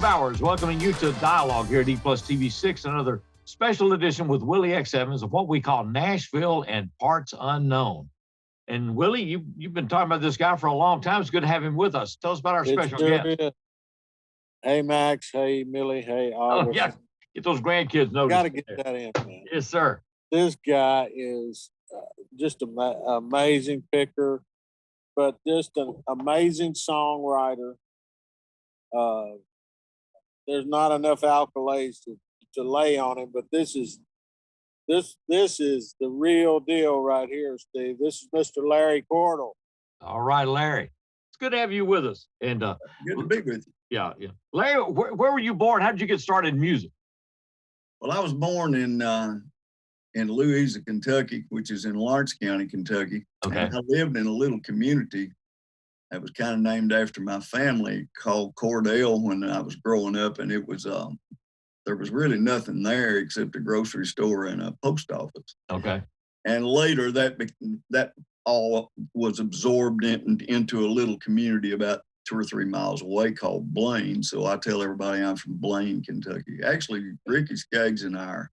Bowers welcoming you to Dialogue here at E Plus TV 6, another special edition with Willi X Evans of what we call Nashville and Parts Unknown. And Willi, you've been talking about this guy for a long time. It's good to have him with us. Tell us about our special guest. Hey, Max. Hey, Millie. Hey, August. Oh, yeah. Get those grandkids noticed. Got to get that in, man. Yes, sir. This guy is just an amazing picker, but just an amazing songwriter. There's not enough accolades to lay on him, but this is the real deal right here, Steve. This is Mr. Larry Cordle. All right, Larry. It's good to have you with us. And good to be with you. Yeah. Larry, where were you born? How did you get started in music? Well, I was born in Louisa, Kentucky, which is in Lawrence County, Kentucky. Okay. And I lived in a little community that was kind of named after my family called Cordle when I was growing up. And it was, there was really nothing there except a grocery store and a post office. Okay. And later that all was absorbed into a little community about 2 or 3 miles away called Blaine. So I tell everybody I'm from Blaine, Kentucky. Actually, Ricky Skaggs and I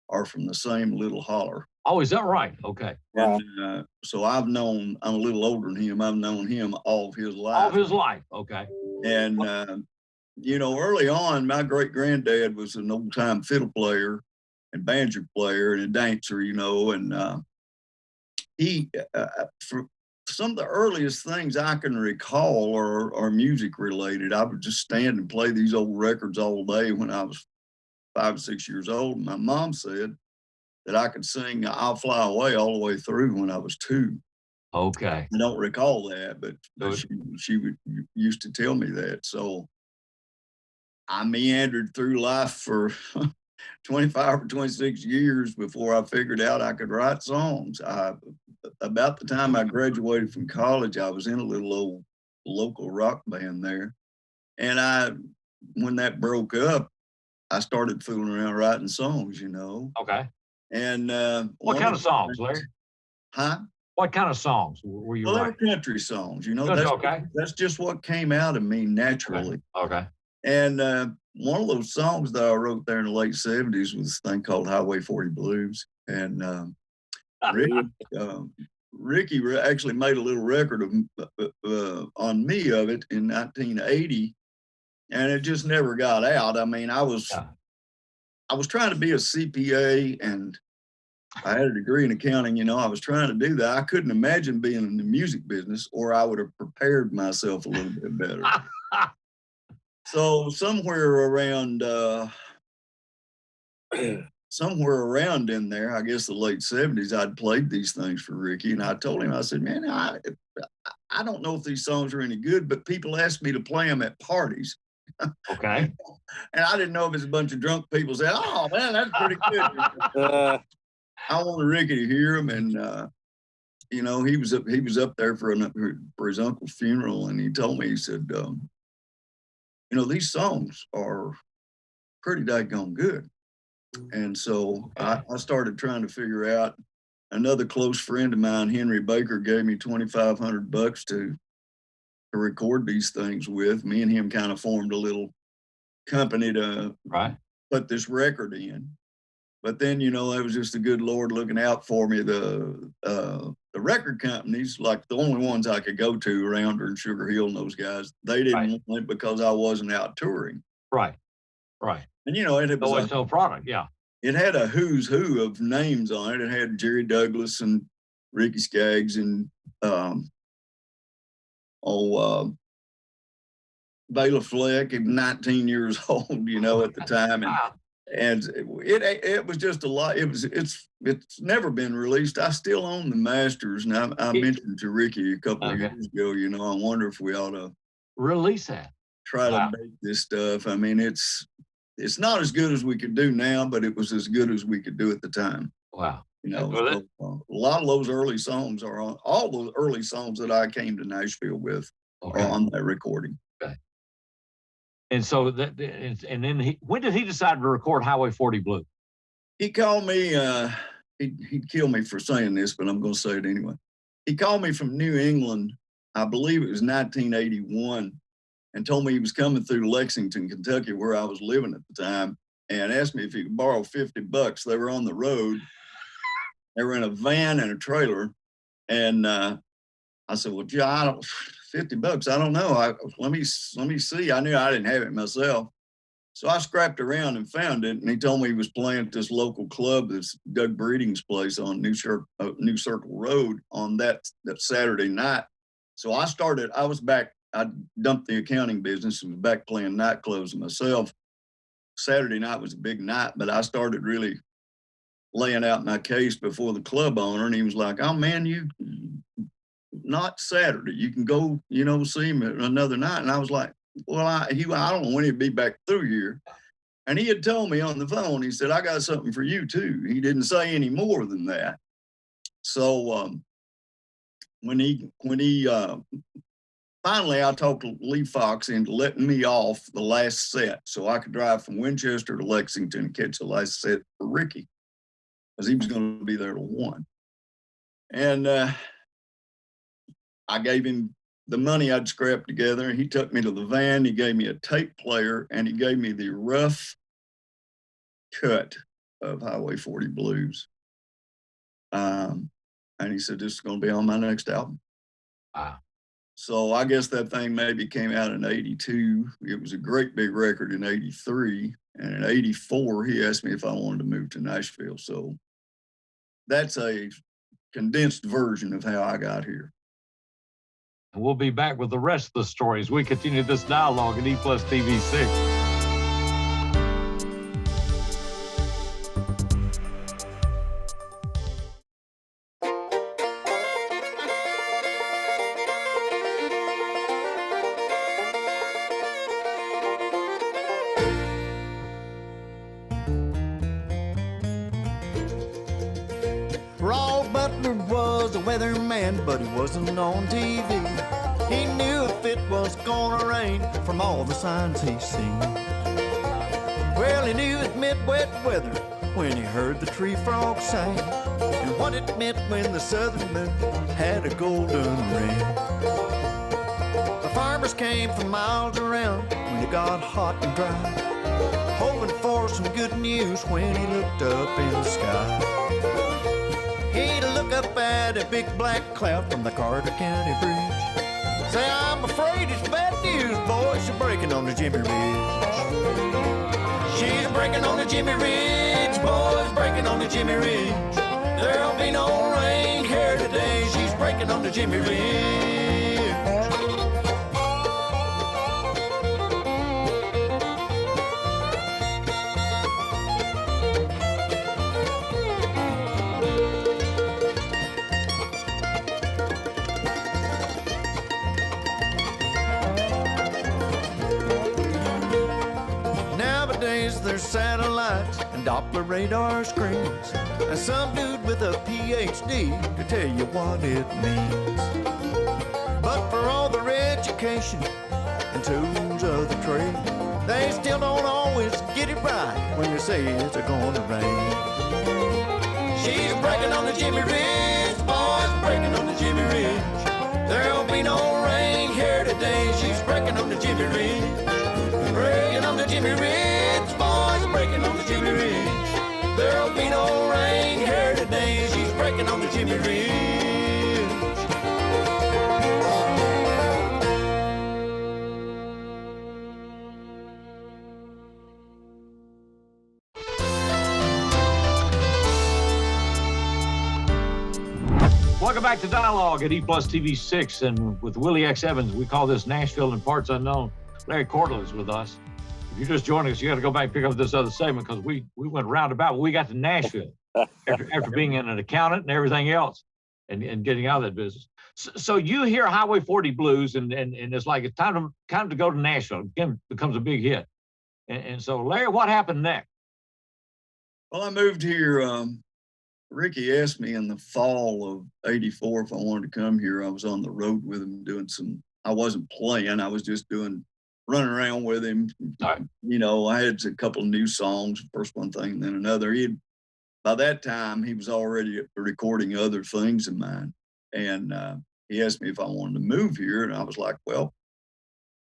are from the same little holler. Oh, is that right? Okay. And, so I'm a little older than him. I've known him all of his life. All of his life. Okay. And, early on, my great granddad was an old time fiddle player and banjo player and a dancer, and he, for some of the earliest things I can recall are music related. I would just stand and play these old records all day when I was 5 or 6 years old. And my mom said that I could sing I'll Fly Away all the way through when I was 2. Okay. I don't recall that, but she used to tell me that. So I meandered through life for 25 or 26 years before I figured out I could write songs. About the time I graduated from college, I was in a little old local rock band there. And when that broke up, I started fooling around writing songs, Okay. And what kind of songs, Larry? Huh? What kind of songs were you writing? They were country songs, Okay. That's just what came out of me naturally. Okay. And one of those songs that I wrote there in the late 70s was a thing called Highway 40 Blues. And Ricky actually made a little record on me of it in 1980, and it just never got out. I mean, I was trying to be a CPA, and I had a degree in accounting. I was trying to do that. I couldn't imagine being in the music business, or I would have prepared myself a little bit better. So somewhere around in there, I guess the late 70s, I'd played these things for Ricky, and I told him, I said, man, I don't know if these songs are any good, but people ask me to play them at parties. Okay. And I didn't know if it's a bunch of drunk people say, oh man, that's pretty good. I wanted Ricky to hear them, and he was up there for his uncle's funeral, and he told me, he said, these songs are pretty daggone good. And so I started trying to figure out. Another close friend of mine, Henry Baker, gave me $2,500 to record these things with. Me and him kind of formed a little company to put this record in. But then, it was just the good Lord looking out for me. The record companies, like the only ones I could go to, Rounder and Sugar Hill and those guys, they didn't want it because I wasn't out touring. Right. And, it was no product, yeah. It had a who's who of names on it. It had Jerry Douglas and Ricky Skaggs and Bela Fleck, at 19 years old, at the time. And it was just a lot. It's never been released. I still own the masters, and I mentioned to Ricky a couple of years ago, I wonder if we ought to release that. Try to make this stuff. I mean, it's not as good as we could do now, but it was as good as we could do at the time. Wow. So, a lot of those early songs are on, all those early songs that I came to Nashville with are on that recording. Okay. And so when did he decide to record Highway 40 Blues? He called me, he'd kill me for saying this, but I'm going to say it anyway. He called me from New England. I believe it was 1981. and told me he was coming through Lexington, Kentucky, where I was living at the time, and asked me if he could borrow $50. They were on the road. They were in a van and a trailer. And I said, well, gee, $50, I don't know. Let me see. I knew I didn't have it myself. So I scrapped around and found it. And he told me he was playing at this local club, this Doug Breeding's place on New Circle Road on that Saturday night. So I was back. I dumped the accounting business and was back playing nightclubs myself. Saturday night was a big night, but I started really laying out my case before the club owner, and he was like, oh man, not Saturday, you can go, see him another night. And I was like, well, I don't know when he'd be back through here. And he had told me on the phone, he said, I got something for you too. He didn't say any more than that. So when he finally, I talked to Lee Fox into letting me off the last set so I could drive from Winchester to Lexington and catch the last set for Ricky, because he was going to be there till 1. And I gave him the money I'd scrapped together, and he took me to the van. He gave me a tape player, and he gave me the rough cut of Highway 40 Blues. And he said, this is going to be on my next album. Wow. So I guess that thing maybe came out in 82. It was a great big record in 83. And in 84, he asked me if I wanted to move to Nashville. So that's a condensed version of how I got here. And we'll be back with the rest of the story as we continue this dialogue at E+ TV 6. But he wasn't on TV. He knew if it was gonna rain from all the signs he's seen. Well, he knew it meant wet weather when he heard the tree frog sing, and what it meant when the southern moon had a golden ring. The farmers came from miles around when it got hot and dry, hoping for some good news when he looked up in the sky. He'd look up at a big black cloud from the Carter County Bridge. Say, I'm afraid it's bad news, boys. She's breaking on the Jimmy Ridge. She's breaking on the Jimmy Ridge, boys, breaking on the Jimmy Ridge. There'll be no rain here today. She's breaking on the Jimmy Ridge. There's satellites and Doppler radar screens, and some dude with a PhD to tell you what it means. But for all their education and tools of the trade, they still don't always get it right when they say it's gonna rain. She's breaking on the Jimmy Ridge, boys, breaking on the Jimmy Ridge. There'll be no rain here today. She's breaking on the Jimmy Ridge, breaking on the Jimmy Ridge, boys, breaking on the Jimmy Ridge. There'll be no rain here today. She's breaking on the Jimmy Ridge. Welcome back to Dialogue at E+ TV 6, and with Willi X Evans, we call this Nashville in Parts Unknown. Larry Cordle is with us. If you're just joining us, you got to go back and pick up this other segment because we went roundabout. We got to Nashville after being an accountant and everything else, and getting out of that business. So you hear Highway 40 Blues, and it's like it's time to go to Nashville. Again, becomes a big hit. And so, Larry, what happened next? Well, I moved here. Ricky asked me in the fall of '84 if I wanted to come here. I was on the road with him doing I wasn't playing. I was just running around with him. Right. You know, I had a couple of new songs, first one thing, then another. By that time, he was already recording other things of mine. And he asked me if I wanted to move here. And I was like, well,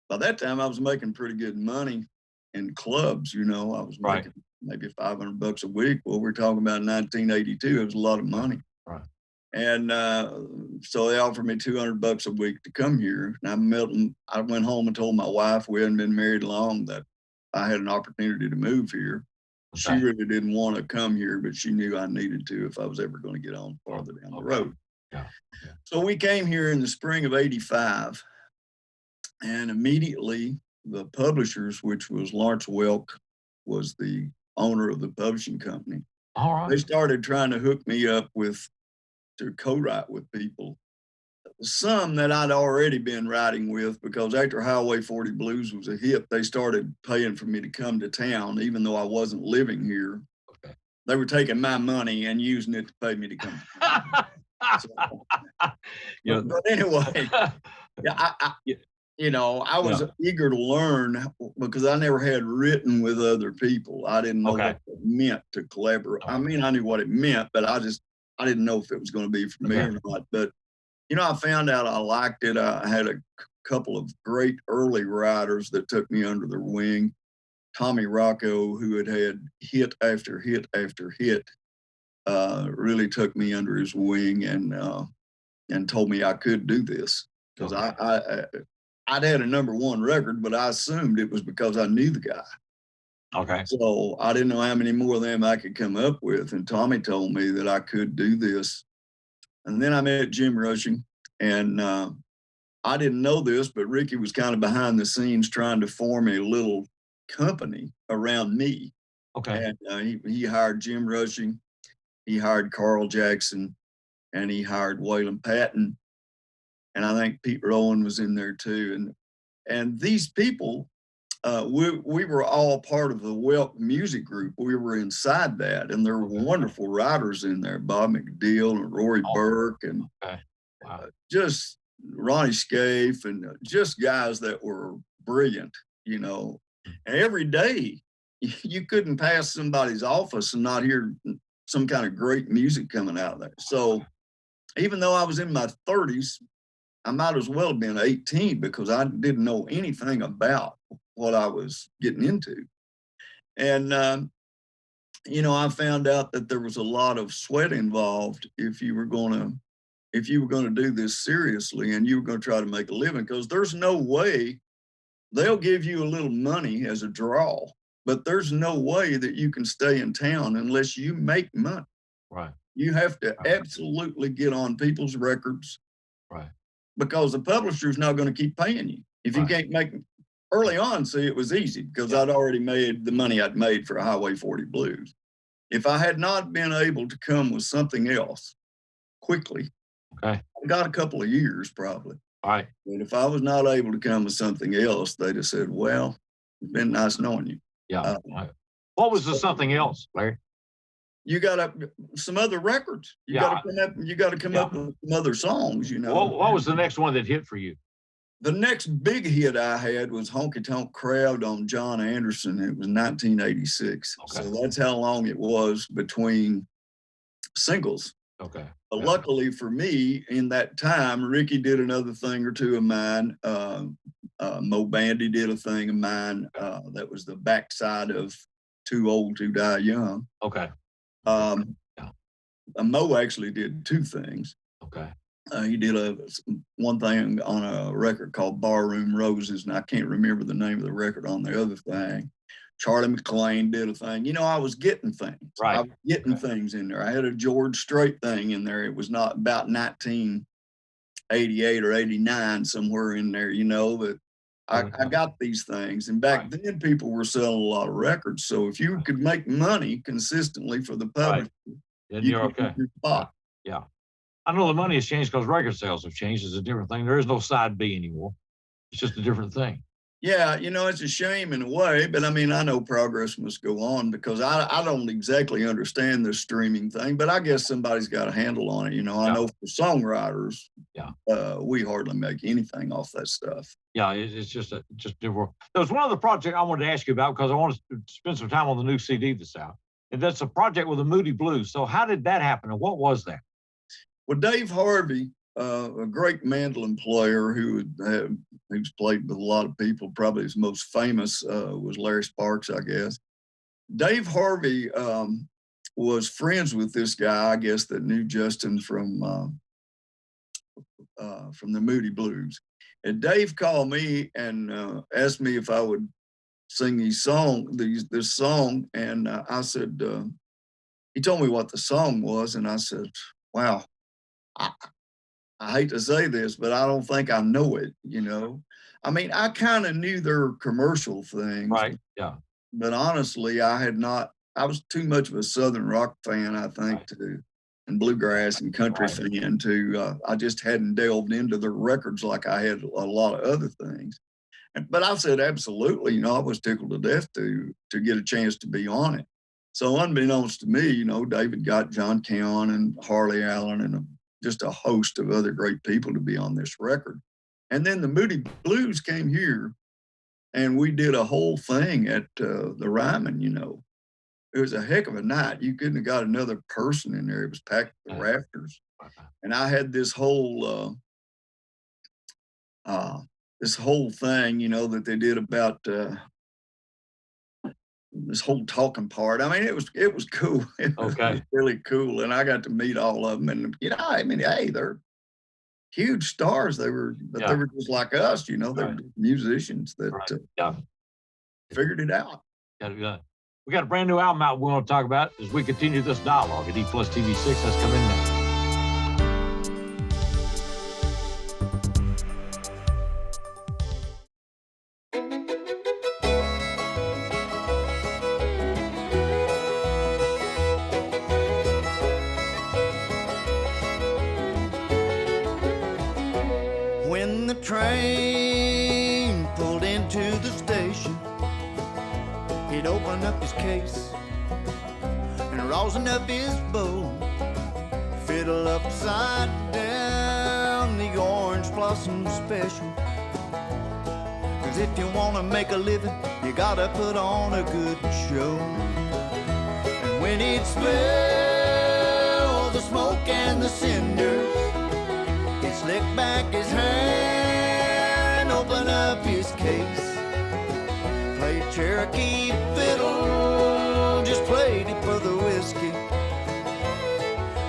by that time I was making pretty good money in clubs. I was making maybe $500 a week. Well, we're talking about 1982. It was a lot of money. Right. And so they offered me $200 a week to come here. And I went home and told my wife, we hadn't been married long, that I had an opportunity to move here. She really didn't want to come here, but she knew I needed to if I was ever going to get on farther down the road. Yeah. So we came here in the spring of '85, and immediately the publishers, which was Lawrence Welk, was the owner of the publishing company. All right. They started trying to hook me up to co-write with people. Some that I'd already been writing with, because after Highway 40 Blues was a hit, they started paying for me to come to town, even though I wasn't living here. Okay. They were taking my money and using it to pay me to come to town. But anyway, I was eager to learn, because I never had written with other people. I didn't know what it meant to collaborate. I mean, I knew what it meant, but I didn't know if it was going to be for me or not. But I found out I liked it. I had a couple of great early writers that took me under their wing. Tommy Rocco, who had hit after hit after hit, really took me under his wing and told me I could do this, because I'd had a #1 record, but I assumed it was because I knew the guy. Okay. So I didn't know how many more of them I could come up with. And Tommy told me that I could do this. And then I met Jim Rushing, and I didn't know this, but Ricky was kind of behind the scenes trying to form a little company around me. Okay. And he hired Jim Rushing, he hired Carl Jackson, and he hired Waylon Patton. And I think Pete Rowan was in there too. And these people, we were all part of the Welk music group. We were inside that, and there were wonderful writers in there, Bob McDill and Rory Burke, and just Ronnie Scaife, and just guys that were brilliant, And every day you couldn't pass somebody's office and not hear some kind of great music coming out of there. So even though I was in my 30s, I might as well have been 18, because I didn't know anything about what I was getting into. And, I found out that there was a lot of sweat involved if you were going to do this seriously and you were going to try to make a living, because there's no way they'll give you a little money as a draw, but there's no way that you can stay in town unless you make money. Right. You have to absolutely get on people's records. Right. Because the publisher's not going to keep paying you. If you can't make early on, see, it was easy, because I'd already made the money I'd made for Highway 40 Blues. If I had not been able to come with something else quickly, I got a couple of years probably. All right. But if I was not able to come with something else, they'd have said, well, it's been nice knowing you. Yeah. What was the something else, Larry? You got some other records. You got to come up with some other songs, What was the next one that hit for you? The next big hit I had was Honky Tonk Crowd on John Anderson. It was 1986. Okay. So that's how long it was between singles. Okay. But luckily for me, in that time, Ricky did another thing or two of mine. Mo Bandy did a thing of mine. That was the backside of Too Old to Die Young. Okay. Mo actually did two things. Okay. He did one thing on a record called Barroom Roses, and I can't remember the name of the record on the other thing. Charlie McClain did a thing. I was getting things. Right. I was getting things in there. I had a George Strait thing in there. It was not about 1988 or 89, somewhere in there, but I got these things. And back then, people were selling a lot of records. So if you could make money consistently for the publisher, you're okay. Your spot. Yeah. I know the money has changed because record sales have changed. It's a different thing. There is no side B anymore. It's just a different thing. Yeah, it's a shame in a way, but I mean, I know progress must go on, because I don't exactly understand the streaming thing, but I guess somebody's got a handle on it. I know for songwriters, we hardly make anything off that stuff. Yeah, it's just different. There was one other project I wanted to ask you about, because I wanted to spend some time on the new CD that's out, and that's a project with the Moody Blues. So how did that happen, and what was that? Well, Dave Harvey a great mandolin player who's played with a lot of people. Probably his most famous was Larry Sparks, I guess. Dave Harvey was friends with this guy, I guess, that knew Justin from the Moody Blues. And Dave called me and asked me if I would sing this song. And I said, he told me what the song was. And I said, wow, I hate to say this, but I don't think I know it, you know? I mean, I kind of knew their commercial things. Right, yeah. But honestly, I was too much of a Southern rock fan, I think, and bluegrass and country fan I just hadn't delved into the records like I had a lot of other things. But I said, absolutely, you know, I was tickled to death to get a chance to be on it. So unbeknownst to me, you know, David got John Keon and Harley Allen and just a host of other great people to be on this record. And then the Moody Blues came here and we did a whole thing at the Ryman, you know. It was a heck of a night. You couldn't have got another person in there. It was packed to the rafters. And I had this whole thing, you know, that they did about this whole talking part. I mean, it was cool. It was really cool. And I got to meet all of them. And, you know, I mean, hey, they're huge stars. They were just like us, you know, they were musicians that figured it out. We got a brand new album out we want to talk about as we continue this dialogue at E Plus TV 6. That's coming now. When the train pulled into the station, he'd open up his case and rosin up his bow, fiddle upside down the orange blossom special. 'Cause if you wanna make a living, you gotta put on a good show. And when he'd smell the smoke and the cinders, he'd slick back his hair and open up his case. Played Cherokee fiddle, just played it for the whiskey.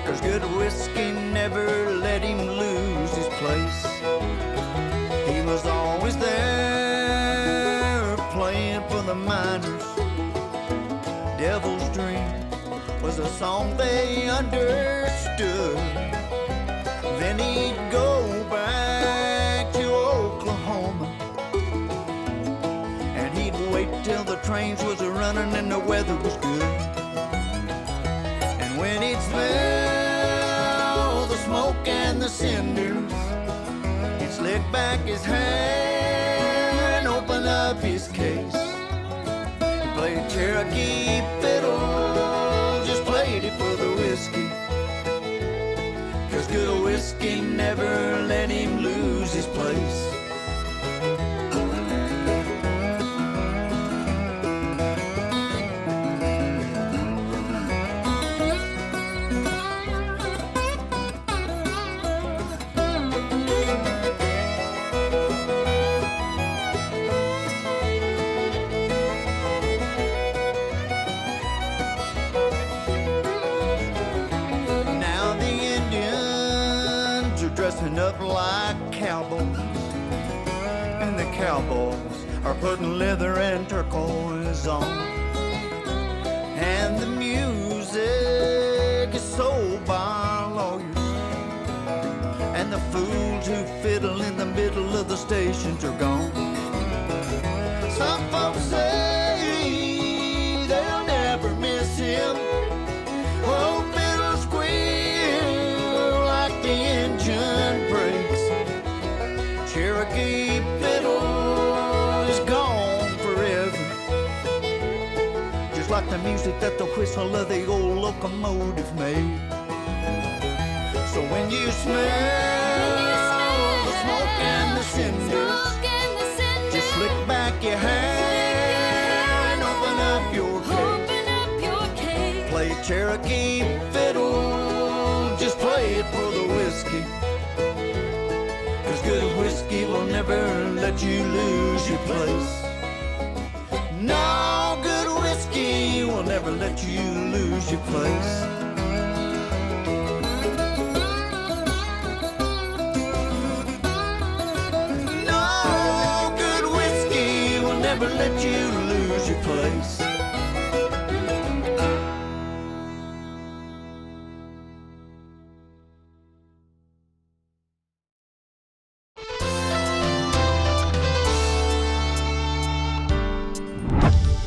'Cause good whiskey never let him lose his place. He was always there playing for the miners. Devil's Dream was a song they understood. Then he'd go back to Oklahoma, and he'd wait till the trains was a-running and the weather was good. And when he'd smell the smoke and the cinders, he'd slick back his hair and open up his case. He played Cherokee fiddle, just played it for the whiskey. 'Cause good whiskey never let him lose his place. Up like cowboys, and the cowboys are putting leather and turquoise on, and the music is sold by lawyers, and the fools who fiddle in the middle of the stations are gone. Some folks say they'll never miss him. Oh, fiddle squeal like the engine brakes. Cherokee fiddle is gone forever, just like the music that the whistle of the old locomotive made. So when you smell the smoke and the cinders, just slick back your hair and open up your case. Play Cherokee fiddle, just play it for the whiskey. never let you lose your place. No good whiskey will never let you lose your place. No good whiskey will never let you lose your place.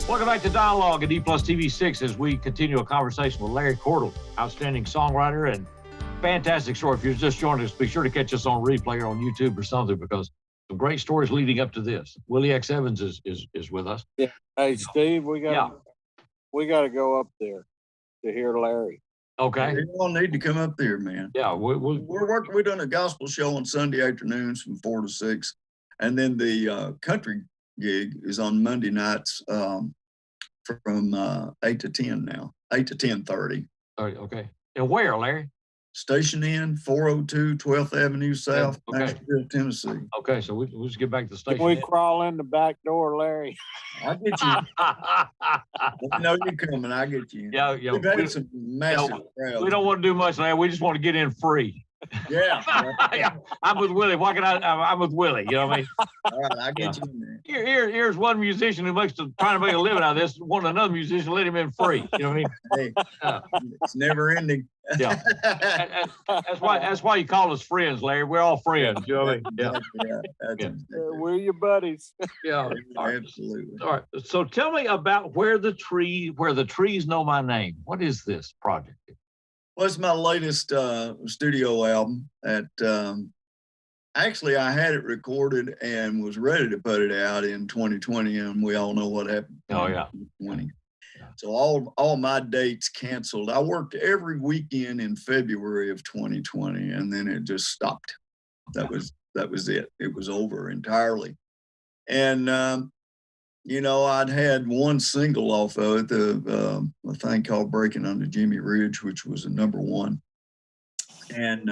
Welcome back to Dialogue at E-Plus TV6 as we continue a conversation with Larry Cordle, outstanding songwriter and fantastic story. If you're just joining us, be sure to catch us on replay or on YouTube or something, because some great stories leading up to this. Willi X Evans is with us. Yeah. Hey, Steve, we got to go up there to hear Larry. Okay. You all need to come up there, man. Yeah, We're doing a gospel show on Sunday afternoons from 4 to 6, and then the country gig is on Monday nights from 8 to 10 now, 8 to 10:30. Okay. And where, Larry? Station Inn, 402 12th Avenue South, Okay. Nashville, Tennessee. Okay, so we'll just get back to the station. Can we crawl in the back door, Larry? I'll get you. Let me know you're coming. I'll get you. Yeah. We've had some massive crowds. We don't want to do much, Larry. We just want to get in free. Yeah. Yeah, I'm with Willi. Why can I'm with Willi. You know what I mean? All right, I'll get you in there. Here's one musician who trying to make a living out of this. Want another musician, let him in free. You know what I mean? Hey, it's never ending. Yeah. That's why you call us friends, Larry. We're all friends. You know what I mean? Yeah. Yeah. We're your buddies. Yeah. All right. Absolutely. All right. So tell me about where the trees know my name. What is this project? Well, it's my latest studio album. Actually, I had it recorded and was ready to put it out in 2020, and we all know what happened. Oh, yeah. 2020. So all my dates canceled. I worked every weekend in February of 2020, and then it just stopped. That was it. It was over entirely. And I'd had one single off of it, a thing called "Breaking on the Jimmy Ridge," which was a #1, and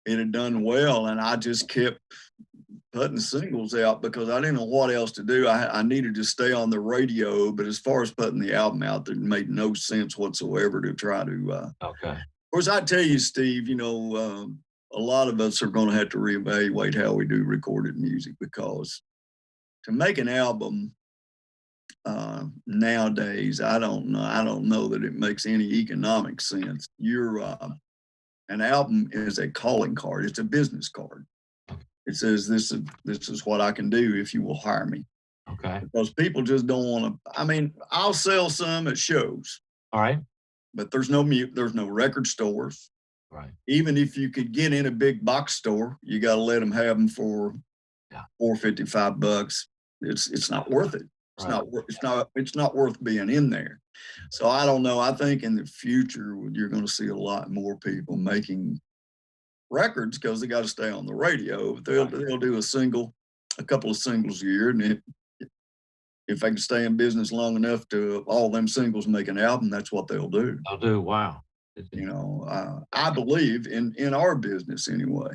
it had done well. And I just kept putting singles out because I didn't know what else to do. I needed to stay on the radio, but as far as putting the album out, it made no sense whatsoever to try to. Okay. Of course, I tell you, Steve, a lot of us are going to have to reevaluate how we do recorded music, because to make an album nowadays, I don't know that it makes any economic sense. An album is a calling card. It's a business card. It says this is what I can do if you will hire me. Okay. Because people just don't want to. I mean, I'll sell some at shows. All right. But there's no record stores. Right. Even if you could get in a big box store, you got to let them have them for $4.55. It's not worth it. It's not worth being in there. So I don't know. I think in the future you're going to see a lot more people making records because they got to stay on the radio. They'll do a couple of singles a year, and if they can stay in business long enough to all them singles make an album, that's what they'll do. I'll do. Wow. I believe in our business anyway,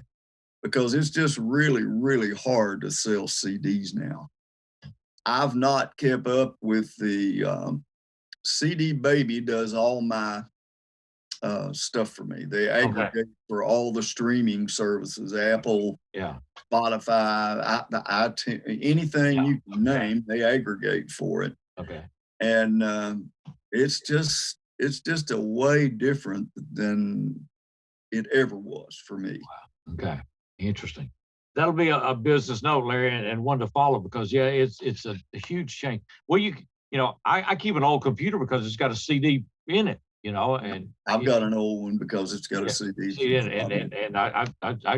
because it's just really, really hard to sell CDs now. I've not kept up with the CD Baby does all my stuff for me. They aggregate for all the streaming services, Apple, Spotify, anything you can name, they aggregate for it. Okay. And it's just a way different than it ever was for me. Wow. Okay. Interesting. That'll be a business note, Larry, and one to follow, because it's a huge change. Well, I keep an old computer because it's got a CD in it, and I've got an old one because it's got a CD. And I've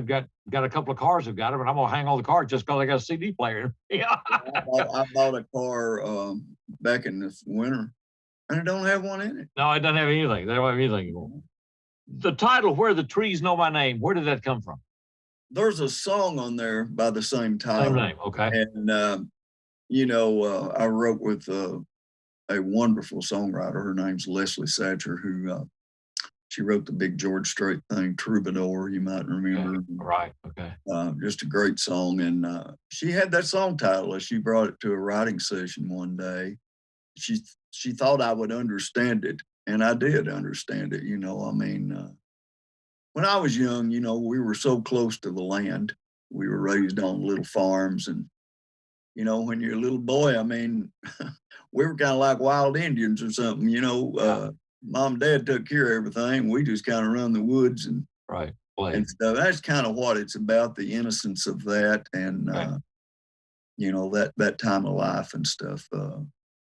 got a couple of cars that got it, but I'm gonna hang all the cars just because I got a CD player. Yeah. I bought a car back in the winter, and it don't have one in it. No, it doesn't have anything. They don't have anything anymore. The title, "Where the Trees Know My Name," where did that come from? There's a song on there by the same title. Same name, okay. And, I wrote with a wonderful songwriter. Her name's Leslie Satcher, who She wrote the big George Strait thing, Troubadour, you might remember. Okay. Right. Okay. Just a great song. And she had that song title as she brought it to a writing session one day. She thought I would understand it, and I did understand it. I mean, when I was young, we were so close to the land. We were raised on little farms, and when you're a little boy, I mean, we were kind of like wild Indians or something. Mom and Dad took care of everything. We just kind of run the woods and right. And stuff. That's kind of what it's about, the innocence of that, and that time of life and stuff.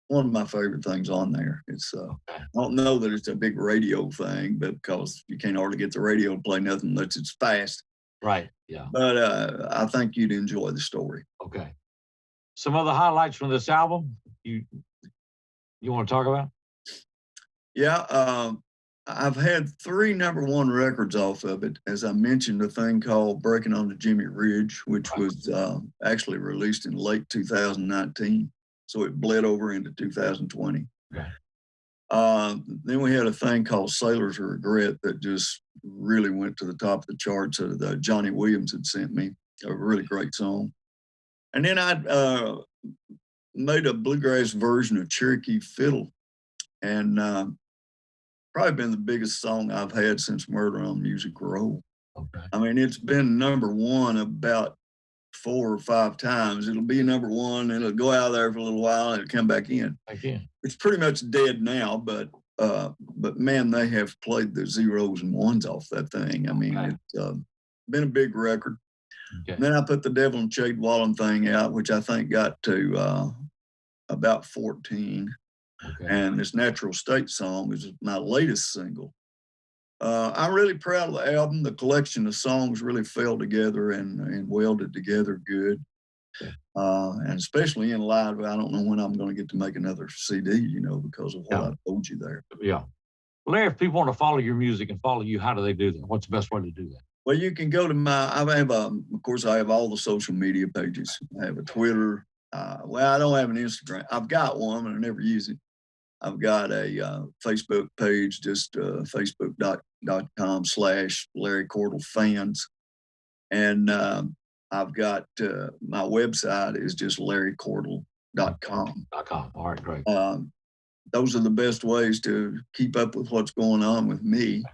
One of my favorite things on there. It's I don't know that it's a big radio thing, but because you can't hardly get the radio to play nothing unless it's fast. Right. Yeah. But I think you'd enjoy the story. Okay. Some other highlights from this album you want to talk about? Yeah, I've had 3 #1 records off of it. As I mentioned, a thing called Breaking on the Jimmy Ridge, which was actually released in late 2019. So it bled over into 2020. Okay. Then we had a thing called Sailor's Regret that just really went to the top of the charts that Johnny Williams had sent me. A really great song. And then I made a bluegrass version of Cherokee Fiddle. And probably been the biggest song I've had since Murder on Music Row. Okay. I mean, it's been #1 about 4 or 5 times. It'll be #1, and it'll go out there for a little while, and it'll come back in. Again. It's pretty much dead now, but man, they have played the zeros and ones off that thing. I mean, it's been a big record. Okay. And then I put the Devil and Shade Wallen thing out, which I think got to about 14. Okay. And this Natural State song is my latest single. I'm really proud of the album. The collection of songs really fell together and welded together good. Okay. And especially in live, I don't know when I'm going to get to make another CD, because of what I told you there. Yeah. Larry, if people want to follow your music and follow you, how do they do that? What's the best way to do that? Well, you can go to of course, I have all the social media pages. I have a Twitter. I don't have an Instagram. I've got one, but I never use it. I've got a Facebook page, just facebook.com/Larry Cordle fans. And I've got my website is just larrycordle.com. All right, great. Those are the best ways to keep up with what's going on with me.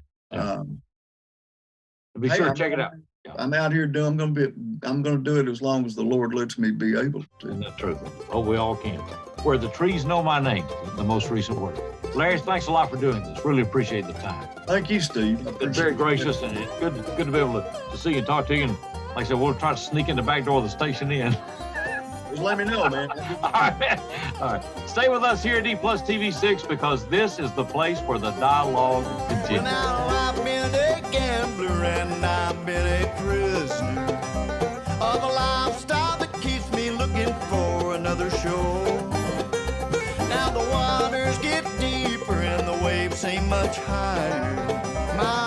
Be sure to check it out. Yeah. I'm out here I'm going to do it as long as the Lord lets me be able to. Isn't that true? Oh, we all can. Where the trees know my name, the most recent word. Larry, thanks a lot for doing this. Really appreciate the time. Thank you, Steve. Been very gracious, and it's good to be able to see you and talk to you. And like I said, we'll try to sneak in the back door of the station in. Just let me know, man. All right, man. All right. Stay with us here at D Plus TV6 because this is the place where the dialogue continues. Well, now I've been a gambler and I've been a prisoner of a lifestyle that keeps me looking for another show. Now the waters get deeper and the waves seem much higher. My